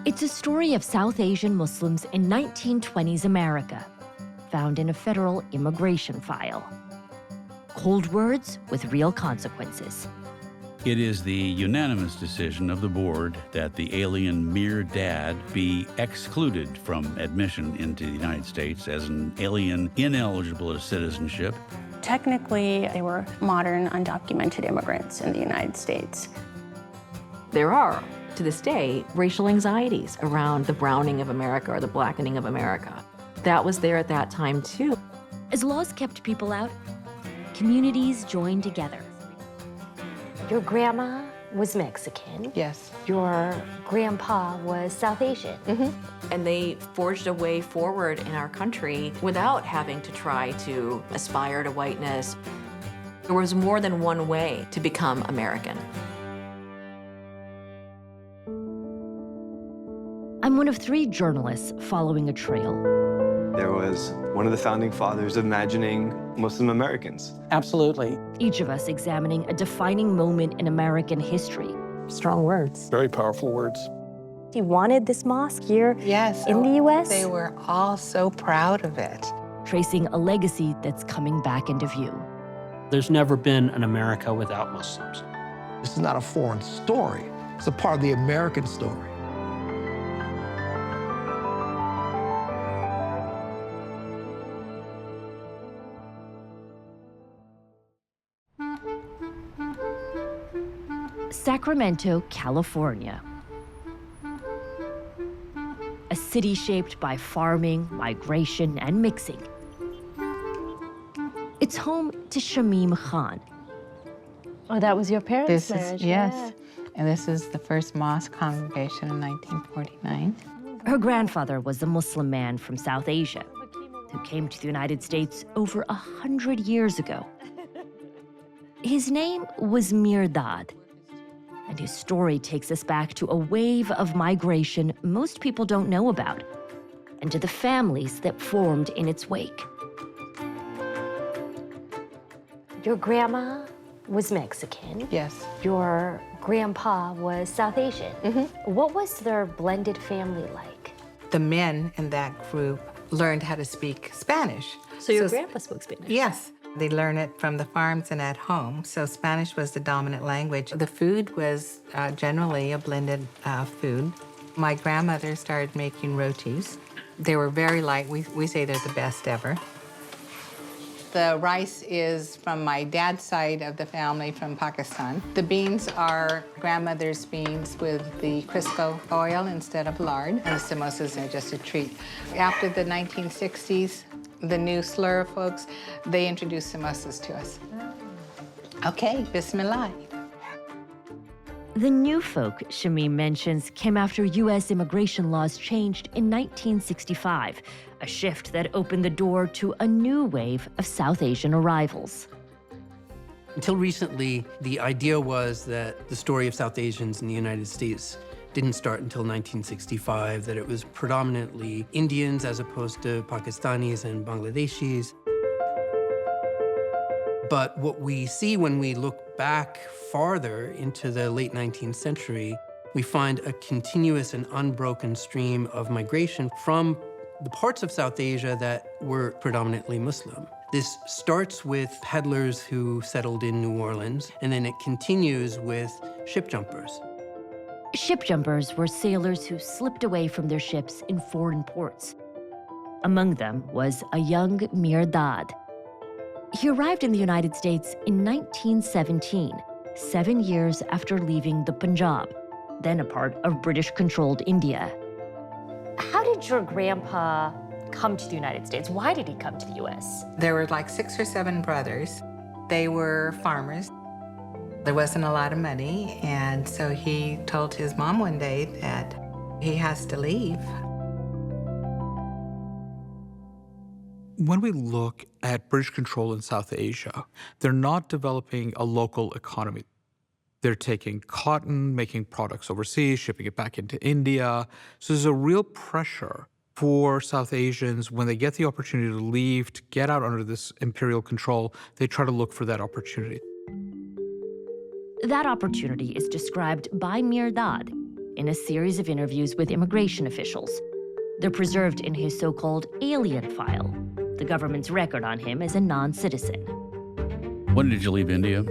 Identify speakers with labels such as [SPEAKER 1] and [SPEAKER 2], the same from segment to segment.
[SPEAKER 1] It's a story of South Asian Muslims in 1920s America, found in a federal immigration file. Cold words with real consequences.
[SPEAKER 2] It is the unanimous decision of the board that the alien Mir Dad be excluded from admission into the United States as an alien ineligible to citizenship.
[SPEAKER 3] Technically, they were modern, undocumented immigrants in the United States.
[SPEAKER 4] There are, to this day, racial anxieties around the browning of America or the blackening of America. That was there at that time, too.
[SPEAKER 1] As laws kept people out, communities joined together.
[SPEAKER 5] Your grandma was Mexican.
[SPEAKER 6] Yes.
[SPEAKER 5] Your grandpa was South Asian.
[SPEAKER 4] And they forged a way forward in our country without having to try to aspire to whiteness. There was more than one way to become American.
[SPEAKER 1] I'm one of 3 journalists following a trail.
[SPEAKER 7] There was one of the founding fathers imagining Muslim Americans.
[SPEAKER 6] Absolutely.
[SPEAKER 1] Each of us examining a defining moment in American history.
[SPEAKER 5] Strong words.
[SPEAKER 8] Very powerful words.
[SPEAKER 5] You wanted this mosque here
[SPEAKER 6] Yes.
[SPEAKER 5] in the U.S.?
[SPEAKER 6] They were all so proud of it.
[SPEAKER 1] Tracing a legacy that's coming back into view.
[SPEAKER 9] There's never been an America without Muslims.
[SPEAKER 10] This is not a foreign story. It's a part of the American story.
[SPEAKER 1] Sacramento, California. A city shaped by farming, migration, and mixing. It's home to Shamim Khan.
[SPEAKER 5] Oh, that was your parents'
[SPEAKER 6] This
[SPEAKER 5] marriage.
[SPEAKER 6] is, yes. And this is the first mosque congregation in 1949.
[SPEAKER 1] Her grandfather was a Muslim man from South Asia who came to the United States over 100 years ago. His name was Mir Dad, and his story takes us back to a wave of migration most people don't know about, and to the families that formed in its wake.
[SPEAKER 5] Your grandma was Mexican.
[SPEAKER 6] Yes.
[SPEAKER 5] Your grandpa was South Asian. What was their blended family like?
[SPEAKER 6] The men in that group learned how to speak Spanish.
[SPEAKER 4] So your grandpa spoke Spanish?
[SPEAKER 6] Yes. They learned it from the farms and at home, so Spanish was the dominant language. The food was generally a blended food. My grandmother started making rotis. They were very light. We say they're the best ever. The rice is from my dad's side of the family from Pakistan. The beans are grandmother's beans with the Crisco oil instead of lard. And the samosas are just a treat. After the 1960s, the new slur folks, they introduced samosas to us. Okay, bismillah.
[SPEAKER 1] The new folk Shamim mentions came after U.S. immigration laws changed in 1965, a shift that opened the door to a new wave of South Asian arrivals.
[SPEAKER 9] Until recently, the idea was that the story of South Asians in the United States didn't start until 1965, that it was predominantly Indians as opposed to Pakistanis and Bangladeshis. But what we see when we look back farther into the late 19th century, we find a continuous and unbroken stream of migration from the parts of South Asia that were predominantly Muslim. This starts with peddlers who settled in New Orleans, and then it continues with ship jumpers.
[SPEAKER 1] Ship jumpers were sailors who slipped away from their ships in foreign ports. Among them was a young Mir Dad. He arrived in the United States in 1917, 7 years after leaving the Punjab, then a part of British-controlled India.
[SPEAKER 5] How did your grandpa come to the United States? Why did he come to the U.S.?
[SPEAKER 6] There were like 6 or 7 brothers. They were farmers. There wasn't a lot of money, and so he told his mom one day that he has to leave.
[SPEAKER 8] When we look at British control in South Asia, they're not developing a local economy. They're taking cotton, making products overseas, shipping it back into India. So there's a real pressure for South Asians when they get the opportunity to leave, to get out under this imperial control, they try to look for that opportunity.
[SPEAKER 1] That opportunity is described by Mir Dad in a series of interviews with immigration officials. They're preserved in his so-called alien file, the government's record on him as a non-citizen.
[SPEAKER 2] When did you leave India?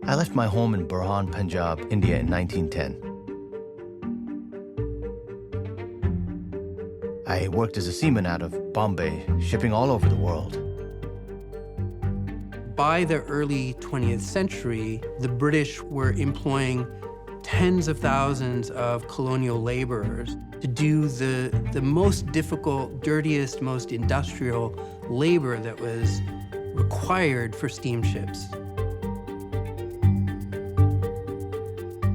[SPEAKER 11] I left my home in Burhan, Punjab, India in 1910. I worked as a seaman out of Bombay, shipping all over the world.
[SPEAKER 9] By the early 20th century, the British were employing tens of thousands of colonial laborers to do the most difficult, dirtiest, most industrial labor that was required for steamships.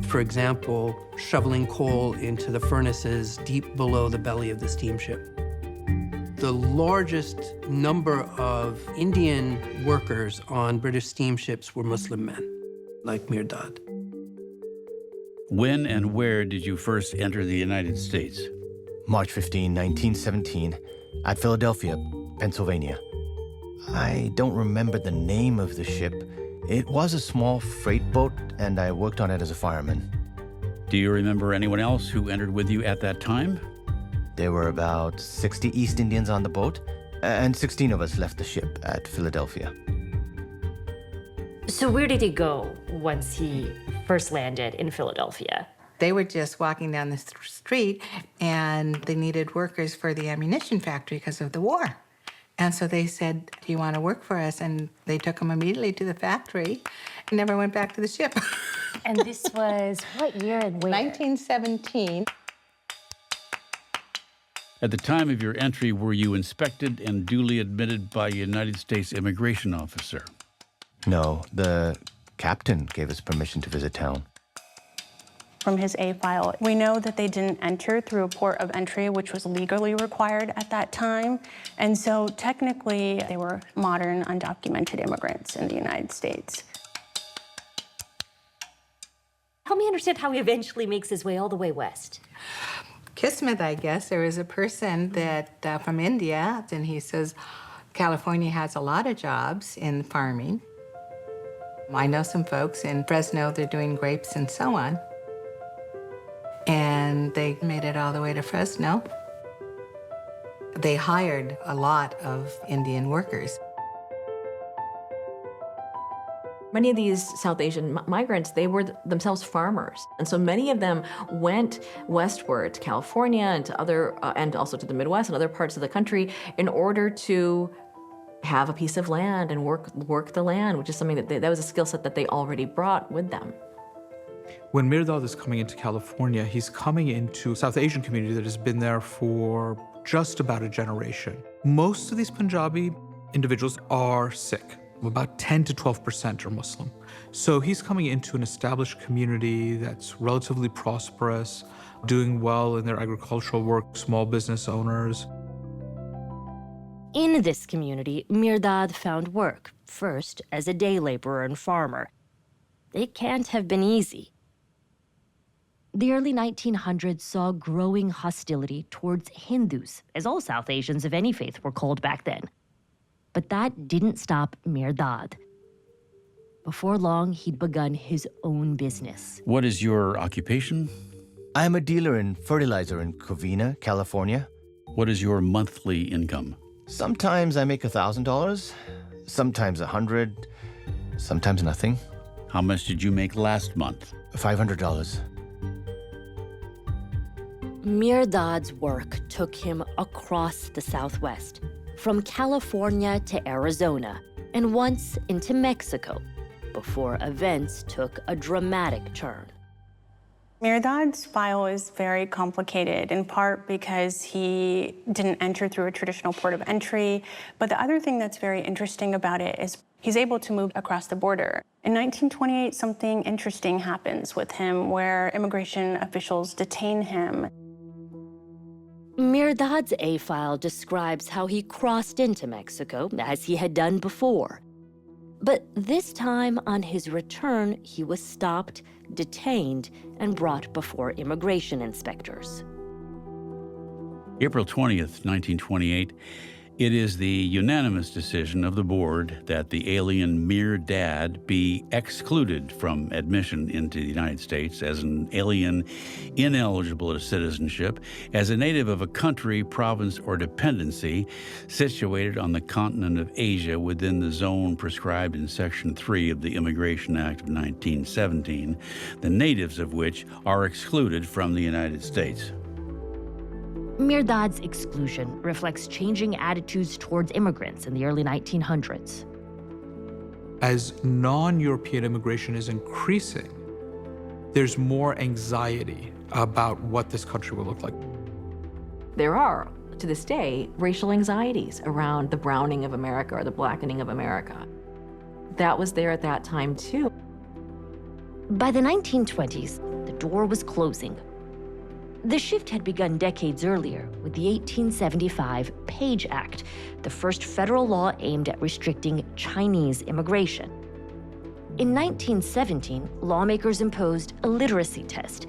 [SPEAKER 9] For example, shoveling coal into the furnaces deep below the belly of the steamship. The largest number of Indian workers on British steamships were Muslim men, like Mir Dad.
[SPEAKER 2] When and where did you first enter the United States?
[SPEAKER 11] March 15, 1917, at Philadelphia, Pennsylvania. I don't remember the name of the ship. It was a small freight boat, and I worked on it as a fireman.
[SPEAKER 2] Do you remember anyone else who entered with you at that time?
[SPEAKER 11] There were about 60 East Indians on the boat, and 16 of us left the ship at Philadelphia.
[SPEAKER 5] So where did he go once he first landed in Philadelphia?
[SPEAKER 6] They were just walking down the street, and they needed workers for the ammunition factory because of the war. And so they said, do you want to work for us? And they took him immediately to the factory and never went back to the ship.
[SPEAKER 5] And this was what year and where?
[SPEAKER 6] 1917.
[SPEAKER 2] At the time of your entry, were you inspected and duly admitted by a United States immigration officer?
[SPEAKER 11] No, the captain gave us permission to visit town.
[SPEAKER 3] From his A file, we know that they didn't enter through a port of entry, which was legally required at that time. And so technically, they were modern, undocumented immigrants in the United States.
[SPEAKER 5] Help me understand how he eventually makes his way all the way west.
[SPEAKER 6] Kismet, I guess. There was a person that from India, and he says, California has a lot of jobs in farming. I know some folks in Fresno, they're doing grapes and so on. And they made it all the way to Fresno. They hired a lot of Indian workers.
[SPEAKER 4] Many of these South Asian migrants, they were themselves farmers. And so many of them went westward to California and to other, and also to the Midwest and other parts of the country in order to have a piece of land and work the land, which is something that was a skill set that they already brought with them.
[SPEAKER 8] When Mir Dad is coming into California, he's coming into a South Asian community that has been there for just about a generation. Most of these Punjabi individuals are Sikh. About 10 to 12% are Muslim. So he's coming into an established community that's relatively prosperous, doing well in their agricultural work, small business owners.
[SPEAKER 1] In this community, Mir Dad found work, first as a day laborer and farmer. It can't have been easy. The early 1900s saw growing hostility towards Hindus, as all South Asians of any faith were called back then. But that didn't stop Mir Dad. Before long, he'd begun his own business.
[SPEAKER 2] What is your occupation?
[SPEAKER 11] I am a dealer in fertilizer in Covina, California.
[SPEAKER 2] What is your monthly income?
[SPEAKER 11] Sometimes I make $1,000, sometimes $100, sometimes nothing.
[SPEAKER 2] How much did you make last month?
[SPEAKER 11] $500.
[SPEAKER 1] Mir Dad's work took him across the Southwest, from California to Arizona, and once into Mexico, before events took a dramatic turn.
[SPEAKER 3] Mir Dad's file is very complicated, in part because he didn't enter through a traditional port of entry. But the other thing that's very interesting about it is he's able to move across the border. In 1928, something interesting happens with him where immigration officials detain him.
[SPEAKER 1] Mir Dad's A-file describes how he crossed into Mexico, as he had done before. But this time, on his return, he was stopped, detained, and brought before immigration inspectors.
[SPEAKER 2] April 20th, 1928, It is the unanimous decision of the board that the alien Mir Dad be excluded from admission into the United States as an alien ineligible to citizenship, as a native of a country, province, or dependency situated on the continent of Asia within the zone prescribed in Section 3 of the Immigration Act of 1917, the natives of which are excluded from the United States.
[SPEAKER 1] Mir Dad's exclusion reflects changing attitudes towards immigrants in the early 1900s.
[SPEAKER 8] As non-European immigration is increasing, there's more anxiety about what this country will look like.
[SPEAKER 4] There are, to this day, racial anxieties around the browning of America or the blackening of America. That was there at that time, too.
[SPEAKER 1] By the 1920s, the door was closing. The shift had begun decades earlier with the 1875 Page Act, the first federal law aimed at restricting Chinese immigration. In 1917, lawmakers imposed a literacy test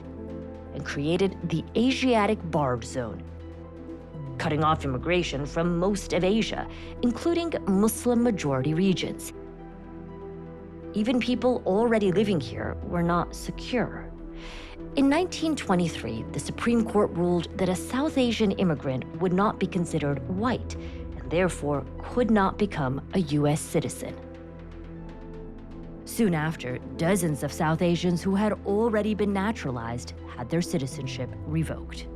[SPEAKER 1] and created the Asiatic Barred Zone, cutting off immigration from most of Asia, including Muslim-majority regions. Even people already living here were not secure. In 1923, the Supreme Court ruled that a South Asian immigrant would not be considered white and therefore could not become a U.S. citizen. Soon after, dozens of South Asians who had already been naturalized had their citizenship revoked.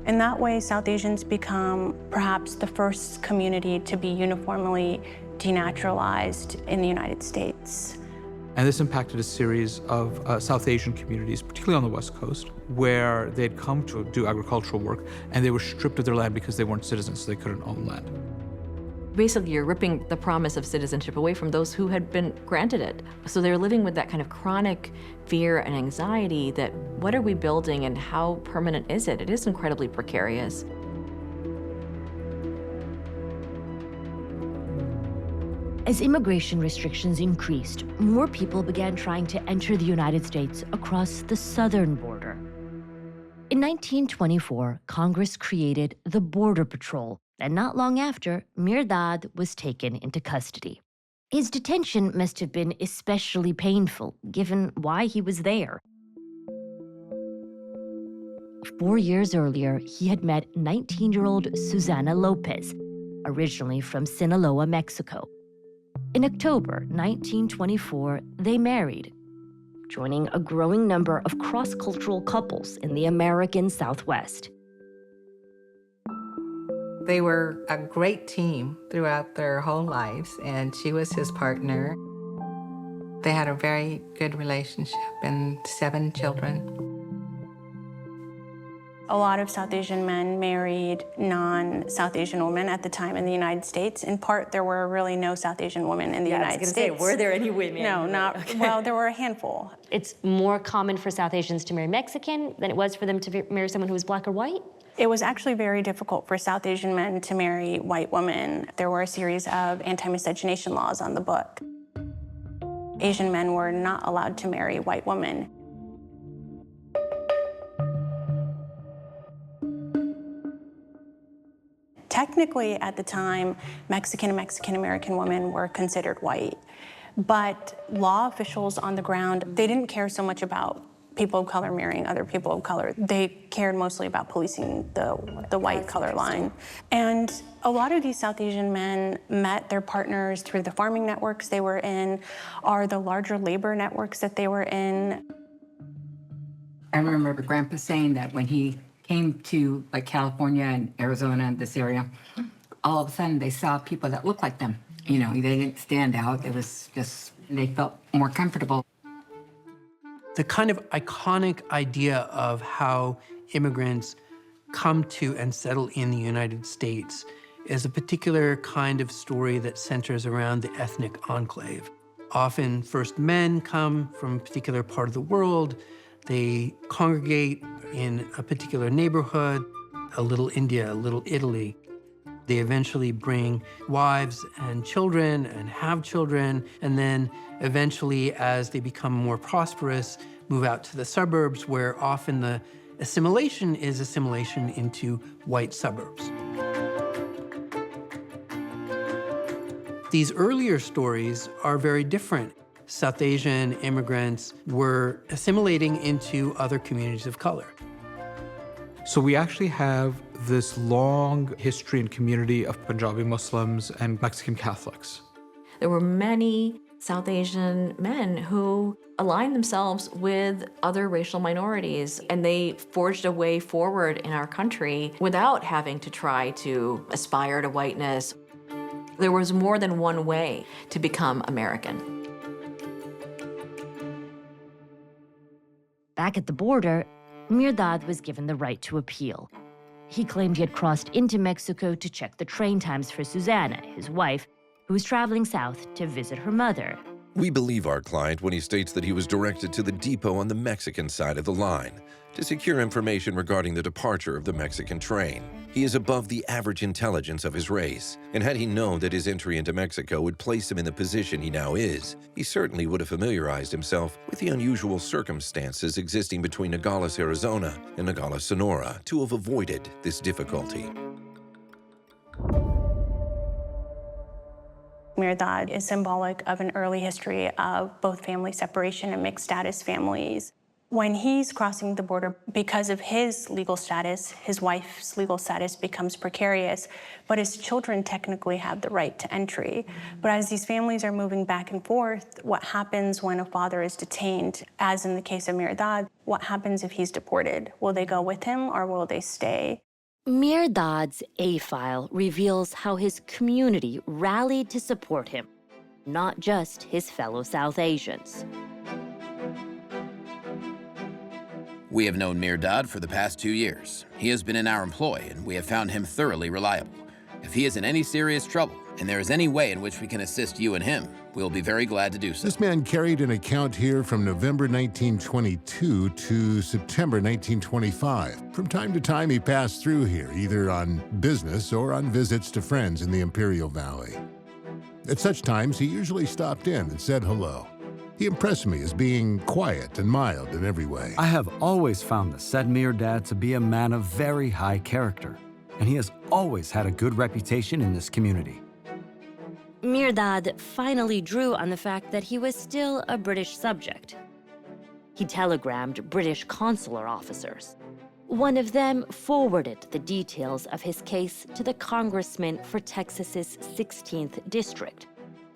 [SPEAKER 3] In that way, South Asians become perhaps the first community to be uniformly denaturalized in the United States.
[SPEAKER 8] And this impacted a series of South Asian communities, particularly on the West Coast, where they'd come to do agricultural work and they were stripped of their land because they weren't citizens, so they couldn't own land.
[SPEAKER 4] Basically, you're ripping the promise of citizenship away from those who had been granted it. So they're living with that kind of chronic fear and anxiety that what are we building and how permanent is it? It is incredibly precarious.
[SPEAKER 1] As immigration restrictions increased, more people began trying to enter the United States across the southern border. In 1924, Congress created the Border Patrol, and not long after, Mir Dad was taken into custody. His detention must have been especially painful, given why he was there. 4 years earlier, he had met 19-year-old Susana Lopez, originally from Sinaloa, Mexico. In October 1924, they married, joining a growing number of cross-cultural couples in the American Southwest.
[SPEAKER 6] They were a great team throughout their whole lives, and she was his partner. They had a very good relationship and 7 children.
[SPEAKER 3] A lot of South Asian men married non-South Asian women at the time in the United States. In part, there were really no South Asian women in the United States.
[SPEAKER 5] Were there any women?
[SPEAKER 3] No, not, okay. Well, there were a handful.
[SPEAKER 5] It's more common for South Asians to marry Mexican than it was for them to marry someone who was black or white?
[SPEAKER 3] It was actually very difficult for South Asian men to marry white women. There were a series of anti-miscegenation laws on the book. Asian men were not allowed to marry white women. Technically, at the time, Mexican and Mexican-American women were considered white. But law officials on the ground, they didn't care so much about people of color marrying other people of color. They cared mostly about policing the white color line. And a lot of these South Asian men met their partners through the farming networks they were in, or the larger labor networks that they were in.
[SPEAKER 12] I remember Grandpa saying that when he came to like California and Arizona and this area, all of a sudden they saw people that looked like them. You know, they didn't stand out. It was just, they felt more comfortable.
[SPEAKER 9] The kind of iconic idea of how immigrants come to and settle in the United States is a particular kind of story that centers around the ethnic enclave. Often first men come from a particular part of the world. They congregate in a particular neighborhood, a little India, a little Italy. They eventually bring wives and children and have children, and then eventually, as they become more prosperous, move out to the suburbs, where often the assimilation is assimilation into white suburbs. These earlier stories are very different. South Asian immigrants were assimilating into other communities of color.
[SPEAKER 8] So we actually have this long history and community of Punjabi Muslims and Mexican Catholics.
[SPEAKER 4] There were many South Asian men who aligned themselves with other racial minorities, and they forged a way forward in our country without having to try to aspire to whiteness. There was more than one way to become American.
[SPEAKER 1] Back at the border, Mirdad was given the right to appeal. He claimed he had crossed into Mexico to check the train times for Susanna, his wife, who was traveling south to visit her mother.
[SPEAKER 13] We believe our client when he states that he was directed to the depot on the Mexican side of the line to secure information regarding the departure of the Mexican train. He is above the average intelligence of his race, and had he known that his entry into Mexico would place him in the position he now is, he certainly would have familiarized himself with the unusual circumstances existing between Nogales, Arizona and Nogales, Sonora to have avoided this difficulty.
[SPEAKER 3] Mirdad is symbolic of an early history of both family separation and mixed status families. When he's crossing the border, because of his legal status, his wife's legal status becomes precarious, but his children technically have the right to entry. But as these families are moving back and forth, what happens when a father is detained, as in the case of Mirdad, what happens if he's deported? Will they go with him or will they stay?
[SPEAKER 1] Mirdad's A-file reveals how his community rallied to support him, not just his fellow South Asians.
[SPEAKER 14] We have known Mirdad for the past 2 years. He has been in our employ, and we have found him thoroughly reliable. If he is in any serious trouble, and there is any way in which we can assist you and him, we'll be very glad to do so.
[SPEAKER 15] This man carried an account here from November 1922 to September 1925. From time to time, he passed through here, either on business or on visits to friends in the Imperial Valley. At such times, he usually stopped in and said hello. He impressed me as being quiet and mild in every way.
[SPEAKER 16] I have always found the said Mirdad to be a man of very high character, and he has always had a good reputation in this community.
[SPEAKER 1] Mirdad finally drew on the fact that he was still a British subject. He telegrammed British consular officers. One of them forwarded the details of his case to the congressman for Texas's 16th district.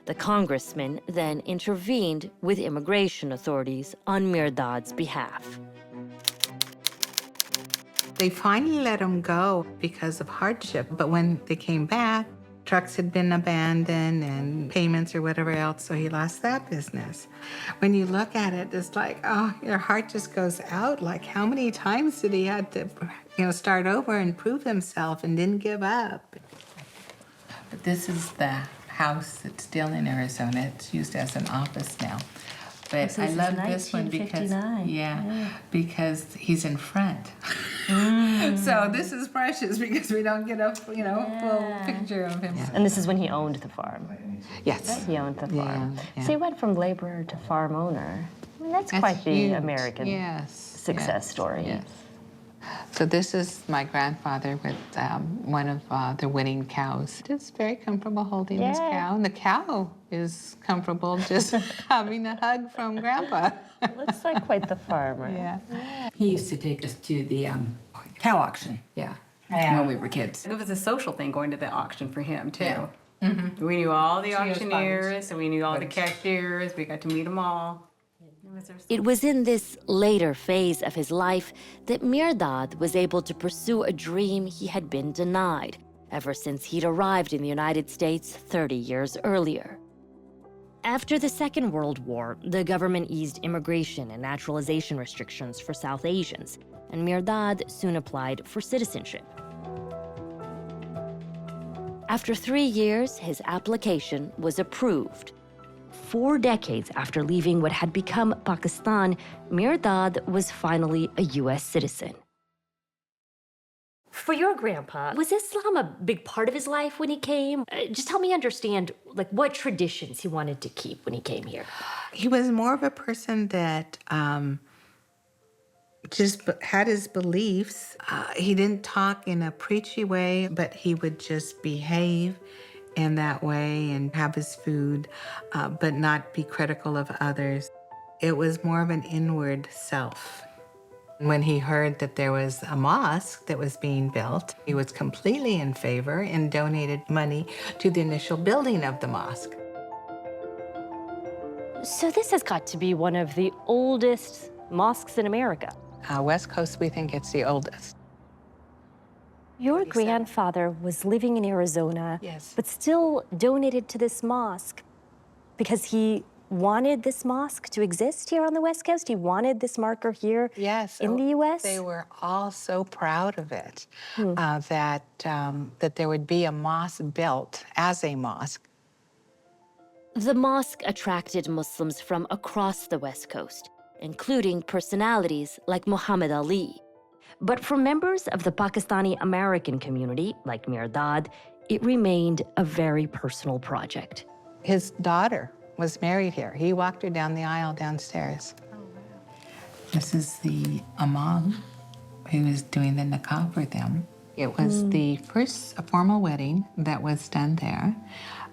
[SPEAKER 1] The congressman then intervened with immigration authorities on Mirdad's behalf.
[SPEAKER 6] They finally let him go because of hardship, but when they came back, trucks had been abandoned and payments or whatever else, so he lost that business. When you look at it, it's like, oh, your heart just goes out. Like, how many times did he have to, start over and prove himself and didn't give up?
[SPEAKER 17] But this is the house that's still in Arizona. It's used as an office now. But
[SPEAKER 5] So
[SPEAKER 17] I
[SPEAKER 5] this is
[SPEAKER 17] love this one because,
[SPEAKER 5] 1959.
[SPEAKER 17] because he's in front. So this is precious because we don't get a, full picture of him.
[SPEAKER 5] And this is when he owned the farm.
[SPEAKER 6] Yes.
[SPEAKER 5] He owned the farm.
[SPEAKER 6] Yeah.
[SPEAKER 5] So he went from laborer to farm owner. I mean, that's quite the
[SPEAKER 6] huge.
[SPEAKER 5] American success story.
[SPEAKER 6] Yes. So this is my grandfather with one of the winning cows. Just very comfortable holding this cow, and the cow is comfortable just having a hug from Grandpa.
[SPEAKER 5] Looks like quite the farmer.
[SPEAKER 6] Yeah.
[SPEAKER 12] He used to take us to the cow auction. Yeah. When we were kids.
[SPEAKER 18] It was a social thing going to the auction for him, too.
[SPEAKER 12] Yeah.
[SPEAKER 18] We knew all the
[SPEAKER 12] She was
[SPEAKER 18] auctioneers, and we knew all the cashiers. We got to meet them all.
[SPEAKER 1] It was in this later phase of his life that Mirdad was able to pursue a dream he had been denied ever since he'd arrived in the United States 30 years earlier. After the Second World War, the government eased immigration and naturalization restrictions for South Asians, and Mirdad soon applied for citizenship. After 3 years, his application was approved. 4 decades after leaving what had become Pakistan, Mirdad was finally a U.S. citizen.
[SPEAKER 5] For your grandpa, was Islam a big part of his life when he came? Just help me understand, what traditions he wanted to keep when he came here.
[SPEAKER 6] He was more of a person that just had his beliefs. He didn't talk in a preachy way, but he would just behave in that way and have his food, but not be critical of others. It was more of an inward self. When he heard that there was a mosque that was being built, he was completely in favor and donated money to the initial building of the mosque.
[SPEAKER 1] So this has got to be one of the oldest mosques in America.
[SPEAKER 6] West Coast, we think it's the oldest.
[SPEAKER 1] Your grandfather was living in Arizona,
[SPEAKER 6] yes,
[SPEAKER 1] but still donated to this mosque because he wanted this mosque to exist here on the West Coast. He wanted this marker here in the U.S.
[SPEAKER 6] They were all so proud of it, that there would be a mosque built as a mosque.
[SPEAKER 5] The mosque attracted Muslims from across the West Coast, including personalities like Muhammad Ali.
[SPEAKER 1] But for members of the Pakistani American community, like Mirdad, it remained a very personal project.
[SPEAKER 6] His daughter was married here. He walked her down the aisle downstairs. Oh, wow. This is the imam who was doing the nikah for them. It was the first formal wedding that was done there.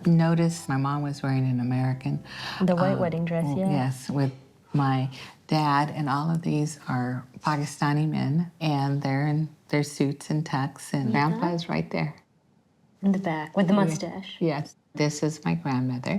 [SPEAKER 6] Notice my mom was wearing an American.
[SPEAKER 1] The white wedding dress, yeah.
[SPEAKER 6] Yes, with my dad, and all of these are Pakistani men, and they're in their suits and tux, and Grandpa is right there.
[SPEAKER 1] In the back, with the mustache.
[SPEAKER 6] Yes. This is my grandmother.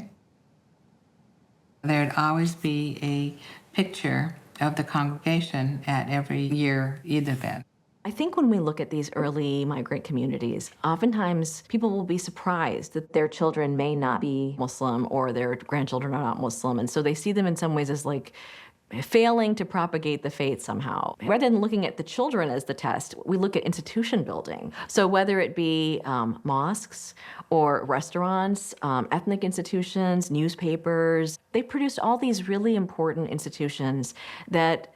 [SPEAKER 6] There'd always be a picture of the congregation at every year Eid event.
[SPEAKER 4] I think when we look at these early migrant communities, oftentimes people will be surprised that their children may not be Muslim or their grandchildren are not Muslim. And so they see them in some ways as like failing to propagate the faith somehow. Rather than looking at the children as the test, we look at institution building. So whether it be mosques or restaurants, ethnic institutions, newspapers, they produced all these really important institutions that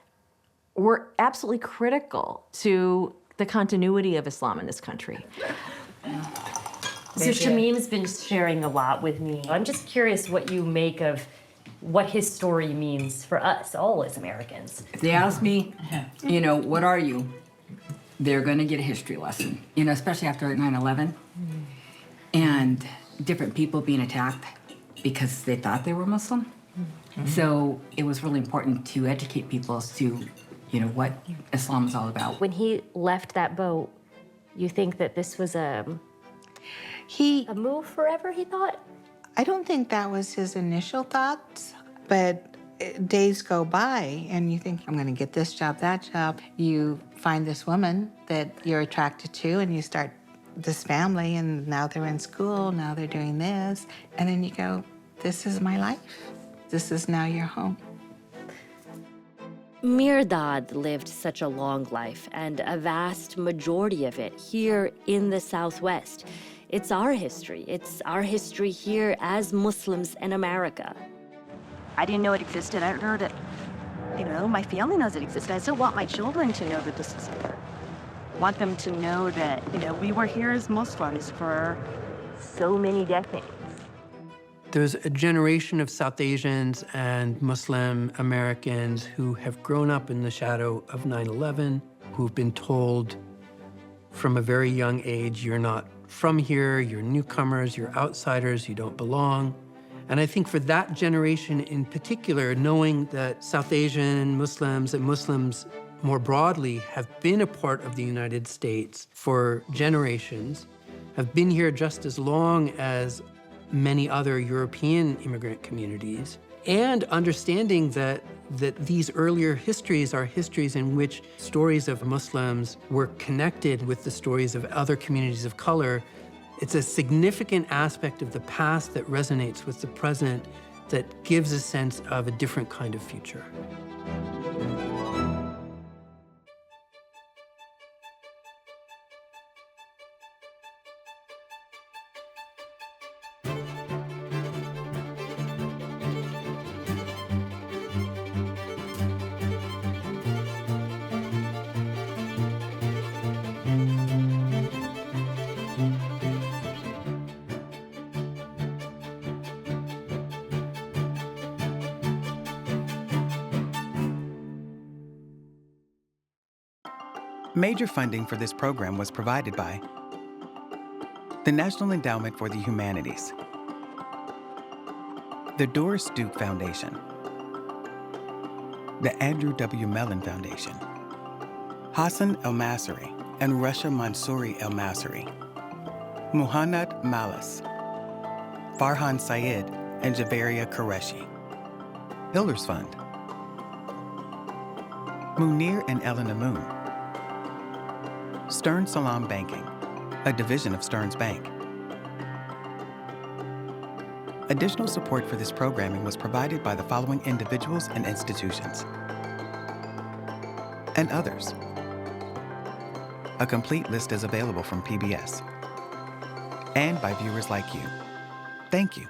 [SPEAKER 4] were absolutely critical to the continuity of Islam in this country.
[SPEAKER 1] So Shamim's been sharing a lot with me. I'm just curious what you make of what his story means for us, all as Americans.
[SPEAKER 12] If they ask me, you know, what are you? They're gonna get a history lesson, you know, especially after 9/11 and different people being attacked because they thought they were Muslim. So it was really important to educate people as to, you know, what Islam is all about.
[SPEAKER 1] When he left that boat, you think that this was a move forever, he thought?
[SPEAKER 6] I don't think that was his initial thoughts, but days go by and you think, I'm gonna get this job, that job. You find this woman that you're attracted to and you start this family, and now they're in school, now they're doing this. And then you go, this is my life. This is now your home.
[SPEAKER 1] Mirdad lived such a long life, and a vast majority of it here in the Southwest. It's our history. It's our history here as Muslims in America.
[SPEAKER 19] I didn't know it existed. I heard it. You know, my family knows it existed. I still want my children to know that this is here. I want them to know that, you know, we were here as Muslims for so many decades.
[SPEAKER 9] There's a generation of South Asians and Muslim Americans who have grown up in the shadow of 9/11, who've been told from a very young age, you're not from here, you're newcomers, you're outsiders, you don't belong. And I think for that generation in particular, knowing that South Asian Muslims and Muslims more broadly have been a part of the United States for generations, have been here just as long as many other European immigrant communities, and understanding that these earlier histories are histories in which stories of Muslims were connected with the stories of other communities of color. It's a significant aspect of the past that resonates with the present that gives a sense of a different kind of future.
[SPEAKER 20] Major funding for this program was provided by the National Endowment for the Humanities, the Doris Duke Foundation, the Andrew W. Mellon Foundation, Hassan El-Masri and Rasha Mansouri El-Masri, Muhannad Malis, Farhan Syed and Javeria Qureshi, Hiller's Fund, Munir and Elena Moon, Stern Salam Banking, a division of Stearns Bank. Additional support for this programming was provided by the following individuals and institutions, and others. A complete list is available from PBS, and by viewers like you. Thank you.